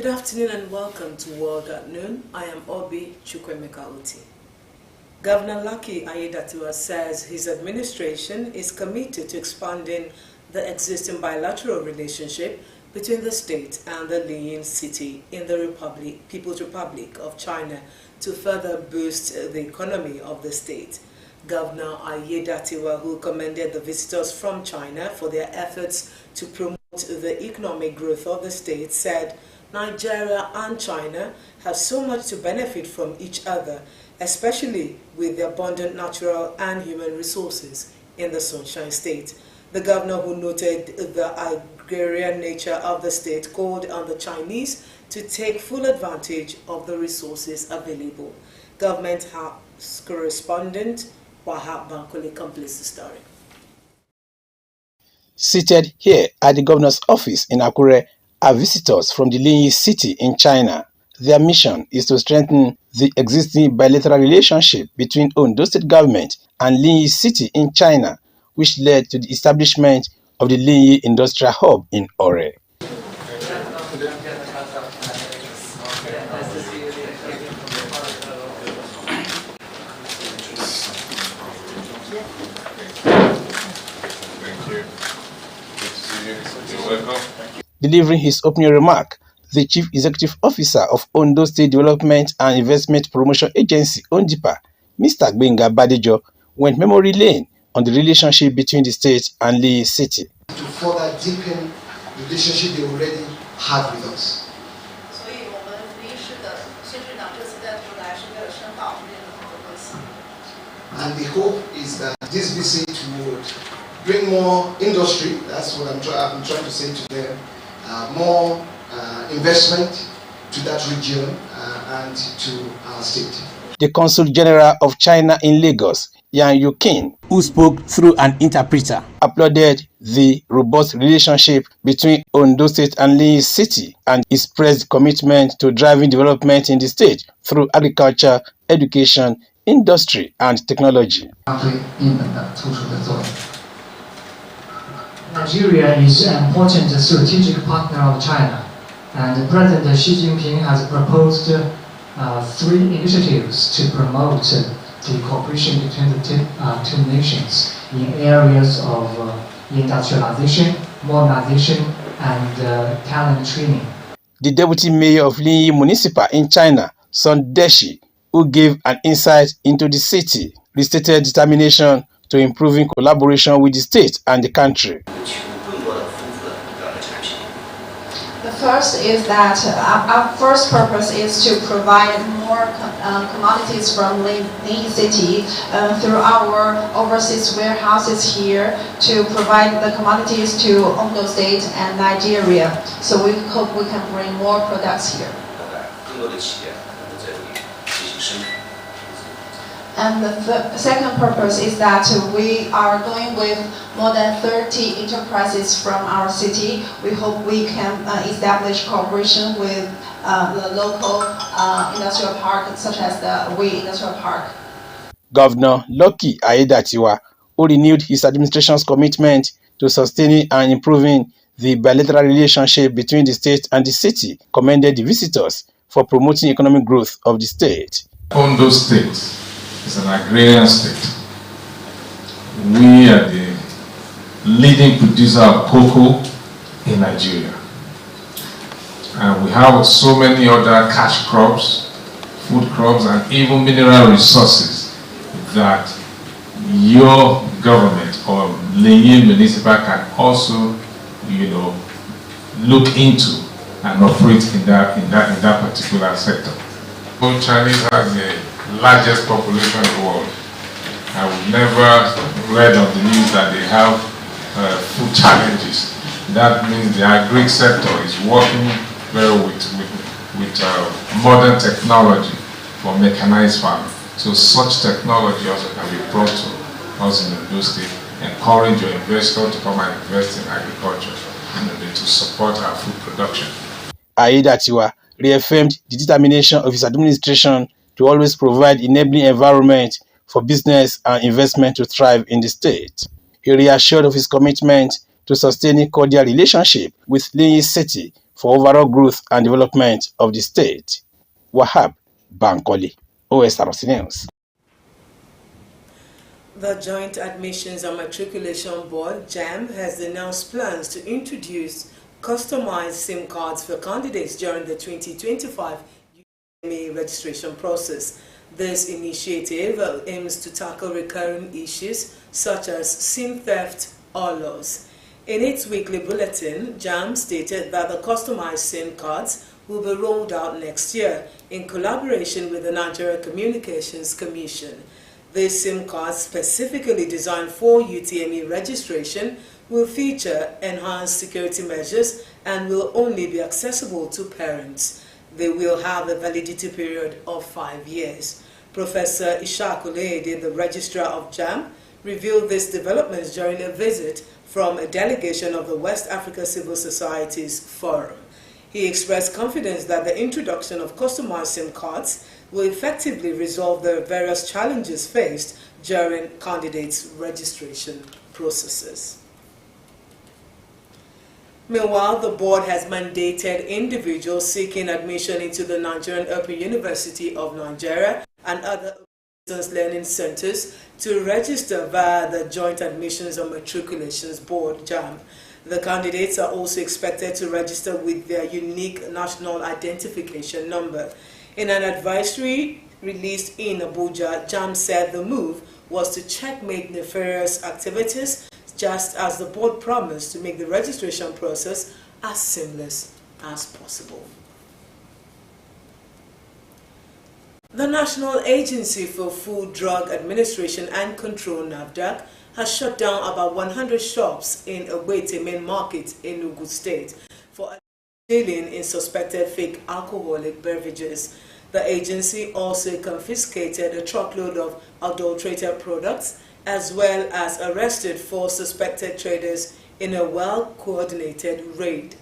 Good afternoon and welcome to World at Noon. I am Obi Chukwemeka Uti. Governor Lucky Aiyedatiwa says his administration is committed to expanding the existing bilateral relationship between the state and the Linyin city in the People's Republic of China to further boost the economy of the state. Governor Aiyedatiwa, who commended the visitors from China for their efforts to promote the economic growth of the state, said Nigeria and China have so much to benefit from each other, especially with the abundant natural and human resources in the Sunshine State. The governor, who noted the agrarian nature of the state, called on the Chinese to take full advantage of the resources available. Government House correspondent Wahab Bankole completes the story. Seated here at the governor's office in Akure are visitors from the Linyin city in China. Their mission is to strengthen the existing bilateral relationship between Ondo State government and Linyin city in China, which led to the establishment of the Linyin Industrial Hub in Osrc. Delivering his opening remark, the Chief Executive Officer of Ondo State Development and Investment Promotion Agency, ONDIPA, Mr. Gbenga Badejo, went memory lane on the relationship between the state and Linyin city. To further deepen the relationship they already have with us. And the hope is that this visit would bring more industry, that's what I'm trying to say to them, more investment to that region and to our state. The Consul General of China in Lagos, Yang Yuqin, who spoke through an interpreter, applauded the robust relationship between Ondo State and Linyin city and expressed commitment to driving development in the state through agriculture, education, industry, and technology. Nigeria is an important strategic partner of China, and President Xi Jinping has proposed 3 initiatives to promote the cooperation between the two nations in areas of industrialization, modernization, and talent training. The Deputy Mayor of Linyin Municipal in China, Sun Deshi, who gave an insight into the city, restated determination to improving collaboration with the state and the country. The first is that our first purpose is to provide more commodities from Linyin city through our overseas warehouses here to provide the commodities to Ondo State and Nigeria. So we hope we can bring more products here. And the second purpose is that we are going with more than 30 enterprises from our city. We hope we can establish cooperation with the local industrial park, such as the Wei Industrial Park. Governor Lucky Aiyedatiwa, who renewed his administration's commitment to sustaining and improving the bilateral relationship between the state and the city, commended the visitors for promoting economic growth of the state. Ondo State is an agrarian state. We are the leading producer of cocoa in Nigeria. And we have so many other cash crops, food crops, and even mineral resources that your government or Linyin Municipal can also, look into and operate in that particular sector. Chinese has the largest population in the world. I would never read on the news that they have food challenges. That means the agri sector is working very with modern technology for mechanized farming. So such technology also can be brought to us in Ondo State, encourage your investor to come and invest in agriculture to support our food production. Aiyedatiwa reaffirmed the determination of his administration to always provide enabling environment for business and investment to thrive in the state. He reassured of his commitment to sustaining cordial relationship with Linyin City for overall growth and development of the state. Wahab Bankole, Osrc News. The Joint Admissions and Matriculation Board, JAM, has announced plans to introduce customized SIM cards for candidates during the 2025 UTME registration process. This initiative aims to tackle recurring issues such as SIM theft or loss. In its weekly bulletin, JAM stated that the customized SIM cards will be rolled out next year in collaboration with the Nigeria Communications Commission. These SIM cards, specifically designed for UTME registration, will feature enhanced security measures and will only be accessible to parents. They will have a validity period of 5 years. Professor Ishaq Olede, the registrar of JAM, revealed these developments during a visit from a delegation of the West Africa Civil Societies Forum. He expressed confidence that the introduction of customized SIM cards will effectively resolve the various challenges faced during candidates' registration processes. Meanwhile, the board has mandated individuals seeking admission into the Nigerian Open University of Nigeria and other distance learning centers to register via the Joint Admissions and Matriculations Board, JAM. The candidates are also expected to register with their unique national identification number. In an advisory released in Abuja, JAM said the move was to checkmate nefarious activities, just as the board promised to make the registration process as seamless as possible. The National Agency for Food, Drug Administration and Control, NAFDAC, has shut down about 100 shops in Ogbete main market in Ogun State for dealing in suspected fake alcoholic beverages. The agency also confiscated a truckload of adulterated products as well as arrested 4 suspected traders in a well-coordinated raid.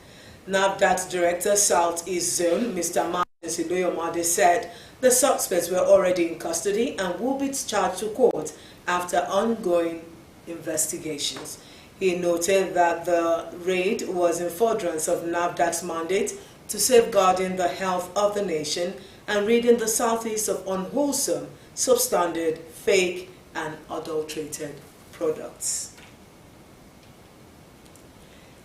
NAFDAC's Director Southeast Zone, Mr. Martin Siloyomade, said the suspects were already in custody and will be charged to court after ongoing investigations. He noted that the raid was in furtherance of NAFDAC's mandate to safeguarding the health of the nation and ridding the Southeast of unwholesome, substandard, fake, and adulterated products.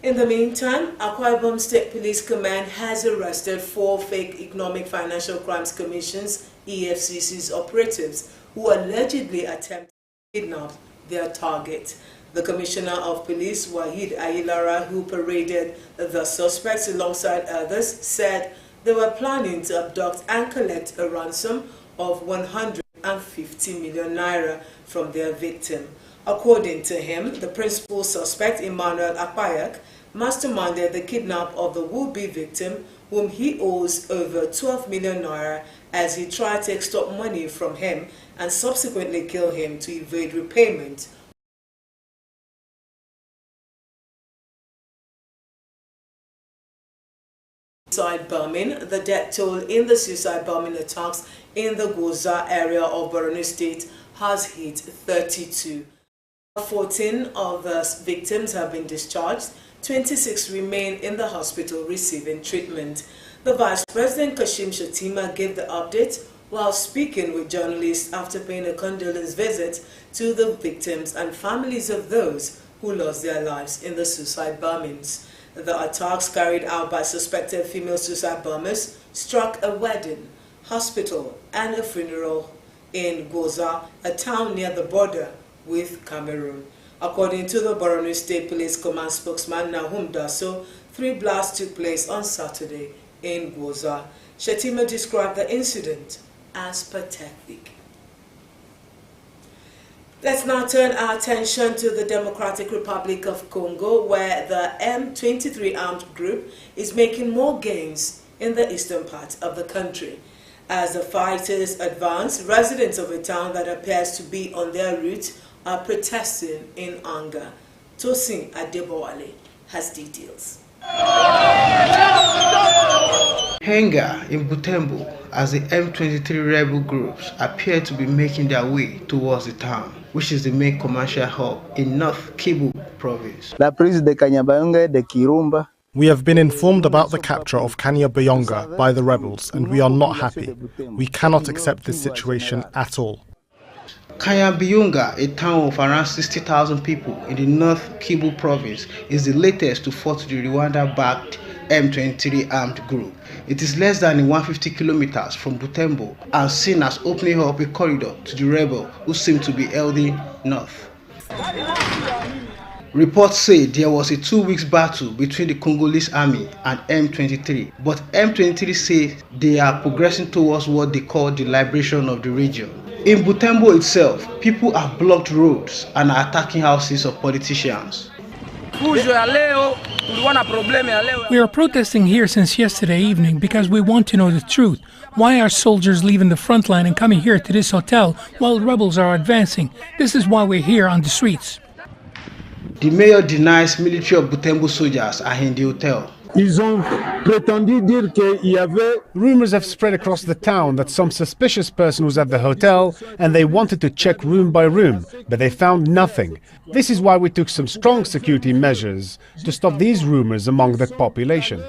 In the meantime, Akwa Ibom State Police Command has arrested 4 fake Economic Financial Crimes Commission's EFCC's operatives who allegedly attempted to kidnap their target. The Commissioner of Police, Wahid Ayilara, who paraded the suspects alongside others, said they were planning to abduct and collect a ransom of 150 million naira from their victim. According to him, the principal suspect, Emmanuel Akpayak, masterminded the kidnap of the would-be victim, whom he owes over 12 million naira, as he tried to extort money from him and subsequently kill him to evade repayment. Suicide bombing. The death toll in the suicide bombing attacks in the Goza area of Borno State has hit 32. 14 of the victims have been discharged. 26 remain in the hospital receiving treatment. The Vice President Kashim Shettima gave the update while speaking with journalists after paying a condolence visit to the victims and families of those who lost their lives in the suicide bombings. The attacks carried out by suspected female suicide bombers struck a wedding, hospital, and a funeral in Goza, a town near the border with Cameroon. According to the Borno State Police Command spokesman Nahum Daso, 3 blasts took place on Saturday in Goza. Shettima described the incident as pathetic. Let's now turn our attention to the Democratic Republic of Congo, where the M23 armed group is making more gains in the eastern part of the country. As the fighters advance, residents of a town that appears to be on their route are protesting in anger. Tosin Adebowale has details. Anger in Butembo as the M23 rebel groups appear to be making their way towards the town, which is the main commercial hub in North Kivu province. La prise de Kanyabayonga de Kirumba We have been informed about the capture of Kanyabayonga by the rebels, and we are not happy. We cannot accept this situation at all. Kanyabayonga, a town of around 60,000 people in the North Kivu province, is the latest to fall to the Rwanda-backed M23 armed group. It is less than 150 kilometers from Butembo and seen as opening up a corridor to the rebels who seem to be heading north. Reports say there was a 2-week battle between the Congolese army and M23, but M23 say they are progressing towards what they call the liberation of the region. In Butembo itself, people have blocked roads and are attacking houses of politicians. We are protesting here since yesterday evening because we want to know the truth. Why are soldiers leaving the front line and coming here to this hotel while rebels are advancing? This is why we're here on the streets. The mayor denies military of Butembo soldiers are in the hotel. Rumors have spread across the town that some suspicious person was at the hotel and they wanted to check room by room, but they found nothing. This is why we took some strong security measures to stop these rumors among the population.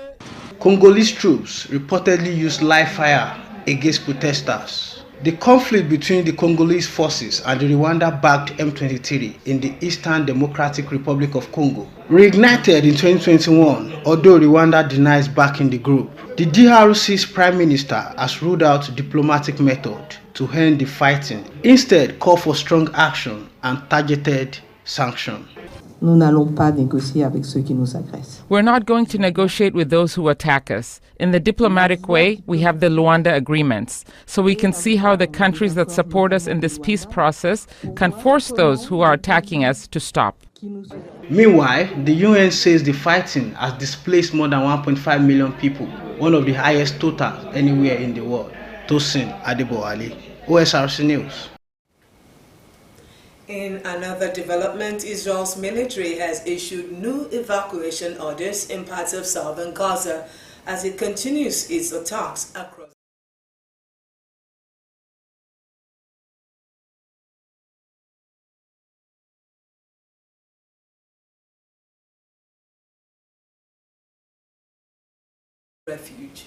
Congolese troops reportedly used live fire against protesters. The conflict between the Congolese forces and the Rwanda-backed M23 in the Eastern Democratic Republic of Congo reignited in 2021, although Rwanda denies backing the group. The DRC's prime minister has ruled out diplomatic method to end the fighting, instead called for strong action and targeted sanction. Nous n'allons pas négocier avec ceux qui nous agressent. We're not going to negotiate with those who attack us. In the diplomatic way, we have the Luanda agreements, so we can see how the countries that support us in this peace process can force those who are attacking us to stop. Meanwhile, the UN says the fighting has displaced more than 1.5 million people, one of the highest totals anywhere in the world. Tosin Adeboali, Osrc News. In another development, Israel's military has issued new evacuation orders in parts of southern Gaza as it continues its attacks across. Refuge.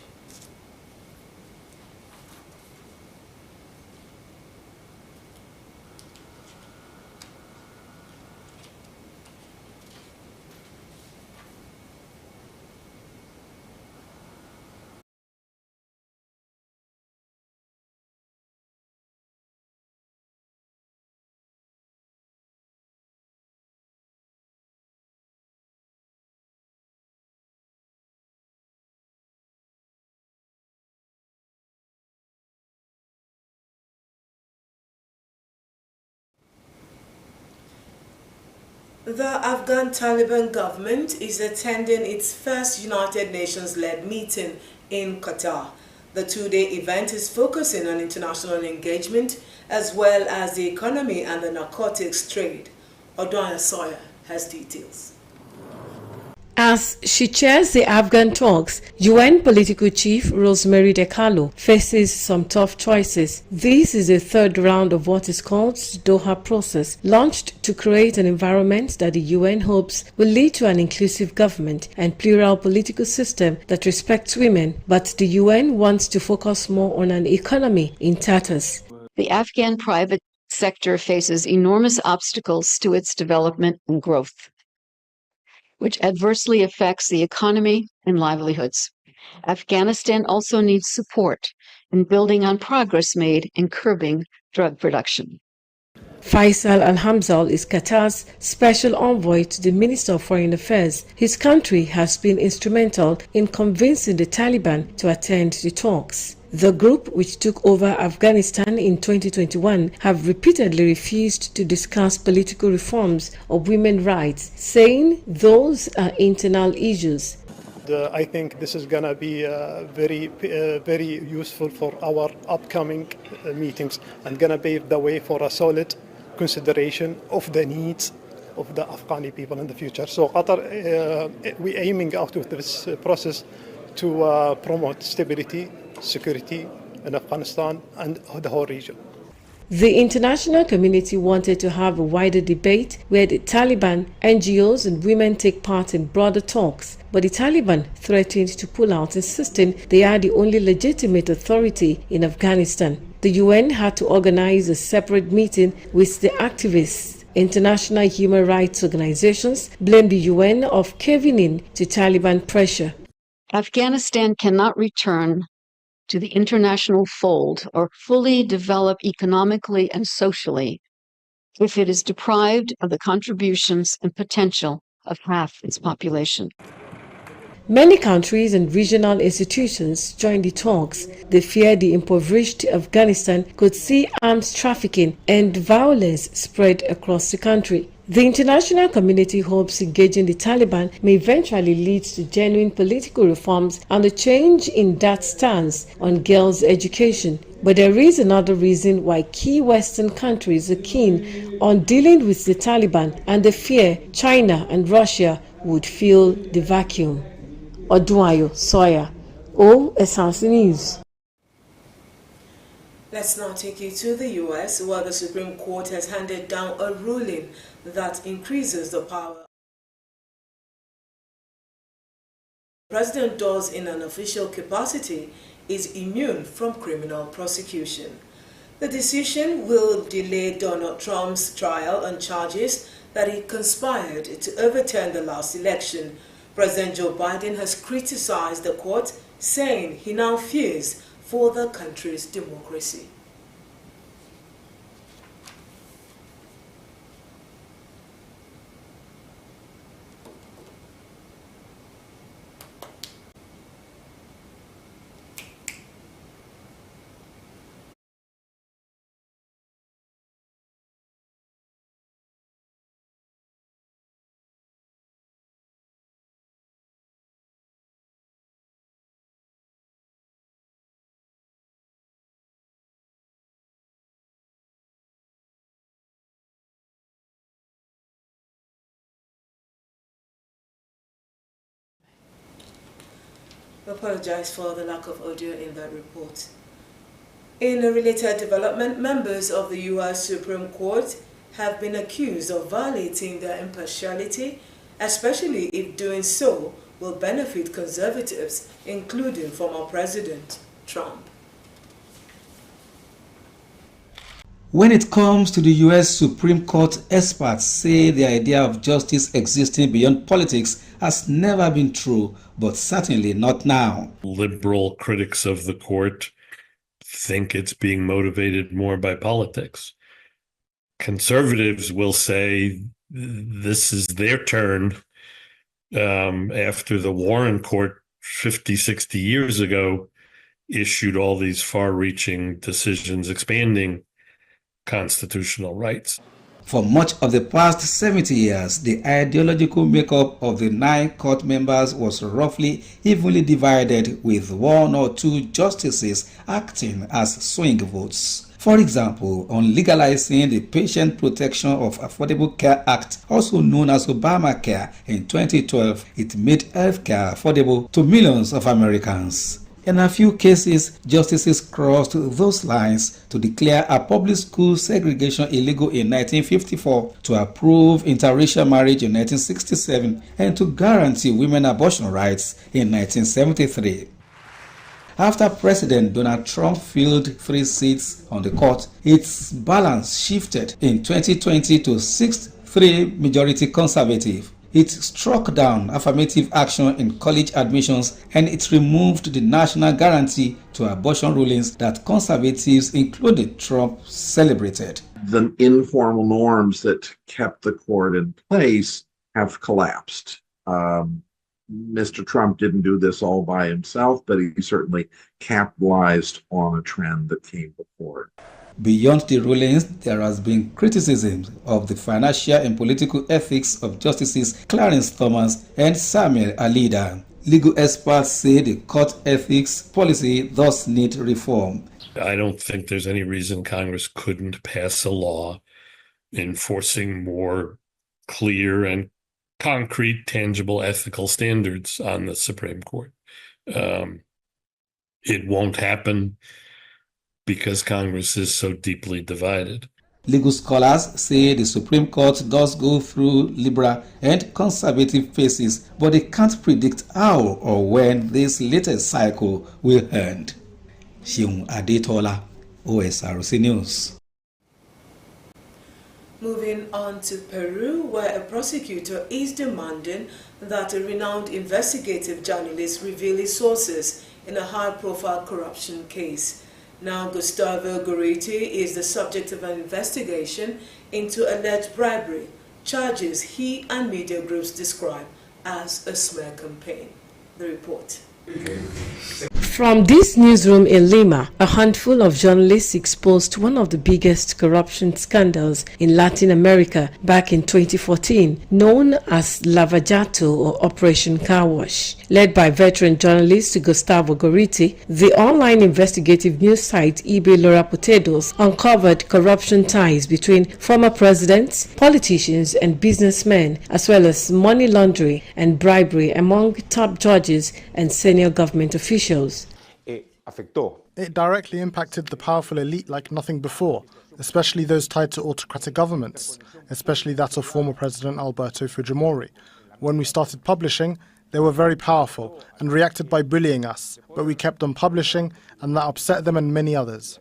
The Afghan Taliban government is attending its first United Nations-led meeting in Qatar. The two-day event is focusing on international engagement as well as the economy and the narcotics trade. Odwana Sawyer has details. As she chairs the Afghan talks, UN political chief Rosemary DiCarlo faces some tough choices. This is the third round of what is called the Doha process, launched to create an environment that the UN hopes will lead to an inclusive government and plural political system that respects women. But the UN wants to focus more on an economy in tatters. The Afghan private sector faces enormous obstacles to its development and growth, which adversely affects the economy and livelihoods. Afghanistan also needs support in building on progress made in curbing drug production. Faisal Al-Hamzal is Qatar's special envoy to the Minister of Foreign Affairs. His country has been instrumental in convincing the Taliban to attend the talks. The group, which took over Afghanistan in 2021, have repeatedly refused to discuss political reforms or women's rights, saying those are internal issues. I think this is going to be very useful for our upcoming meetings and going to pave the way for a solid consideration of the needs of the Afghani people in the future. So Qatar, we're aiming out of this process to promote stability, security in Afghanistan and the whole region. The international community wanted to have a wider debate where the Taliban, NGOs and women take part in broader talks, but the Taliban threatened to pull out, insisting they are the only legitimate authority in Afghanistan. The UN had to organize a separate meeting with the activists. International human rights organizations blamed the UN of caving in to Taliban pressure. Afghanistan cannot return to the international fold or fully develop economically and socially if it is deprived of the contributions and potential of half its population. Many countries and regional institutions joined the talks. They fear the impoverished Afghanistan could see arms trafficking and violence spread across the country. The international community hopes engaging the Taliban may eventually lead to genuine political reforms and a change in that stance on girls' education. But there is another reason why key Western countries are keen on dealing with the Taliban, and they fear China and Russia would fill the vacuum. Odunayo Sawyer, Osrc News. Let's now take you to the U.S., where the Supreme Court has handed down a ruling that increases the power the President does in an official capacity is immune from criminal prosecution. The decision will delay Donald Trump's trial on charges that he conspired to overturn the last election. President Joe Biden has criticized the court, saying he now fears for the country's democracy. We apologize for the lack of audio in that report. In a related development, members of the U.S. Supreme Court have been accused of violating their impartiality, especially if doing so will benefit conservatives, including former President Trump. When it comes to the U.S. Supreme Court, experts say the idea of justice existing beyond politics has never been true, but certainly not now. Liberal critics of the court think it's being motivated more by politics. Conservatives will say this is their turn after the Warren Court 50, 60 years ago issued all these far-reaching decisions expanding constitutional rights. For much of the past 70 years, the ideological makeup of the 9 court members was roughly evenly divided, with 1 or 2 justices acting as swing votes. For example, on legalizing the Patient Protection of Affordable Care Act, also known as Obamacare, in 2012, it made healthcare affordable to millions of Americans. In a few cases, justices crossed those lines to declare a public school segregation illegal in 1954, to approve interracial marriage in 1967, and to guarantee women abortion rights in 1973. After President Donald Trump filled 3 seats on the court, its balance shifted in 2020 to 6-3 majority conservative. It struck down affirmative action in college admissions, and it removed the national guarantee to abortion rulings that conservatives, including Trump, celebrated. The informal norms that kept the court in place have collapsed. Mr. Trump didn't do this all by himself, but he certainly capitalized on a trend that came before it. Beyond the rulings, there has been criticism of the financial and political ethics of Justices Clarence Thomas and Samuel Alito. Legal experts say the court ethics policy thus need reform. I don't think there's any reason Congress couldn't pass a law enforcing more clear and concrete, tangible ethical standards on the Supreme Court. It won't happen because Congress is so deeply divided. Legal scholars say the Supreme Court does go through liberal and conservative phases, but they can't predict how or when this latest cycle will end. Seun Adetola, Osrc News. Moving on to Peru, where a prosecutor is demanding that a renowned investigative journalist reveal his sources in a high-profile corruption case. Now, Gustavo Gorriti is the subject of an investigation into alleged bribery, charges he and media groups describe as a smear campaign. The report. From this newsroom in Lima, a handful of journalists exposed one of the biggest corruption scandals in Latin America back in 2014, known as Lava Jato or Operation Car Wash. Led by veteran journalist Gustavo Gorriti, the online investigative news site eBay Laura Potatoes uncovered corruption ties between former presidents, politicians and businessmen, as well as money laundering and bribery among top judges and senior government officials. It directly impacted the powerful elite like nothing before, especially those tied to autocratic governments, especially that of former President Alberto Fujimori. When we started publishing, they were very powerful and reacted by bullying us, but we kept on publishing and that upset them and many others.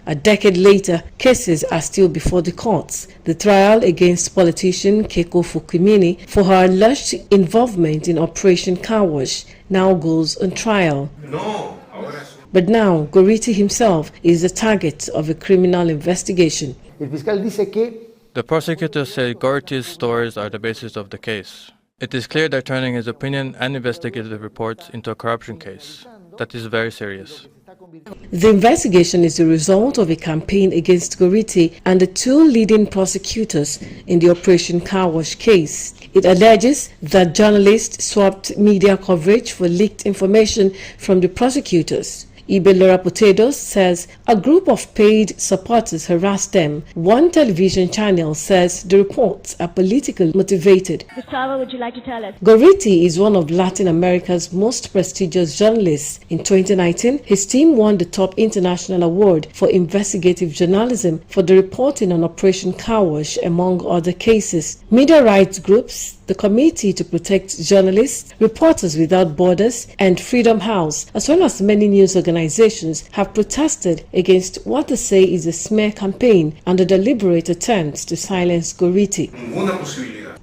A decade later, cases are still before the courts. The trial against politician Keiko Fukimini for her alleged involvement in Operation Car Wash now goes on trial. But now, Gorriti himself is the target of a criminal investigation. The prosecutor said Gorriti's stories are the basis of the case. It is clear they're turning his opinion and investigative reports into a corruption case. That is very serious. The investigation is the result of a campaign against Gorriti and the two leading prosecutors in the Operation Car Wash case. It alleges that journalists swapped media coverage for leaked information from the prosecutors. eBay Laura Potatoes says a group of paid supporters harassed them. One television channel says the reports are politically motivated. Gustavo, would you like to tell us? Gorriti is one of Latin America's most prestigious journalists. In 2019, his team won the top international award for investigative journalism for the reporting on Operation Car Wash, among other cases. Media rights groups, the Committee to Protect Journalists, Reporters Without Borders, and Freedom House, as well as many news organizations, have protested against what they say is a smear campaign and the deliberate attempts to silence Gorriti.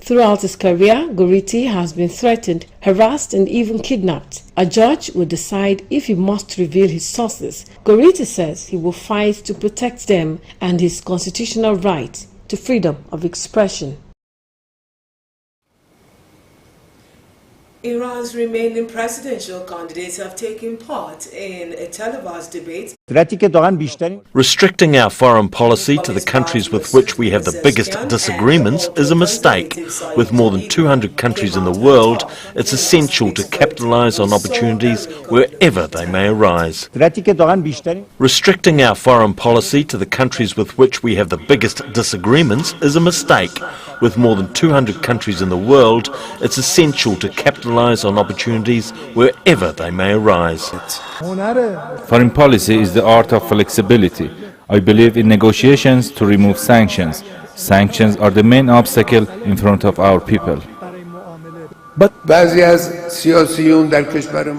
Throughout his career, Gorriti has been threatened, harassed, and even kidnapped. A judge will decide if he must reveal his sources. Gorriti says he will fight to protect them and his constitutional right to freedom of expression. Iran's remaining presidential candidates have taken part in a televised debate. Restricting our foreign policy to the countries with which we have the biggest disagreements is a mistake. With more than 200 countries in the world, it's essential to capitalize on opportunities wherever they may arise. Restricting our foreign policy to the countries with which we have the biggest disagreements is a mistake. With more than 200 countries in the world, it's essential to capitalize on opportunities wherever they may arise. Foreign policy is the art of flexibility. I believe in negotiations to remove sanctions. Sanctions are the main obstacle in front of our people.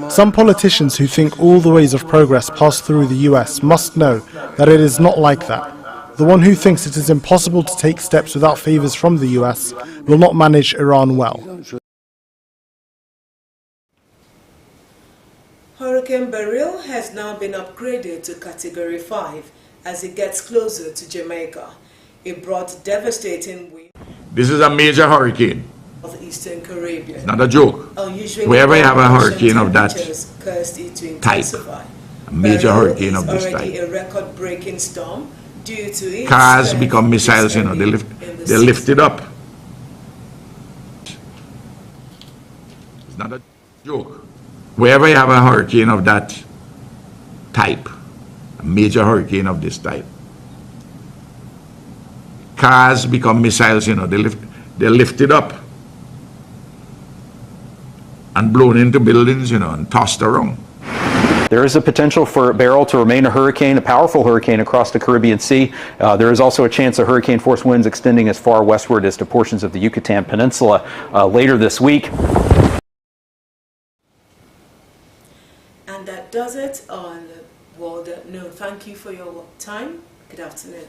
Some politicians who think all the ways of progress pass through the US must know that it is not like that. The one who thinks it is impossible to take steps without favors from the US will not manage Iran well. Hurricane Beryl has now been upgraded to Category 5 as it gets closer to Jamaica. It brought devastating wind. This is a major hurricane. Of the Eastern Caribbean. It's not a joke. Wherever you have a hurricane of that type, a major hurricane of this type, a record-breaking storm due to its cars become missiles, you know, they lift it up. It's not a joke. Wherever you have a hurricane of that type, a major hurricane of this type, cars become missiles, you know, they lift it up and blown into buildings, you know, and tossed around. There is a potential for Beryl to remain a hurricane, a powerful hurricane across the Caribbean Sea. There is also a chance of hurricane force winds extending as far westward as to portions of the Yucatan Peninsula later this week. And that does it on World at Noon. Thank you for your time. Good afternoon.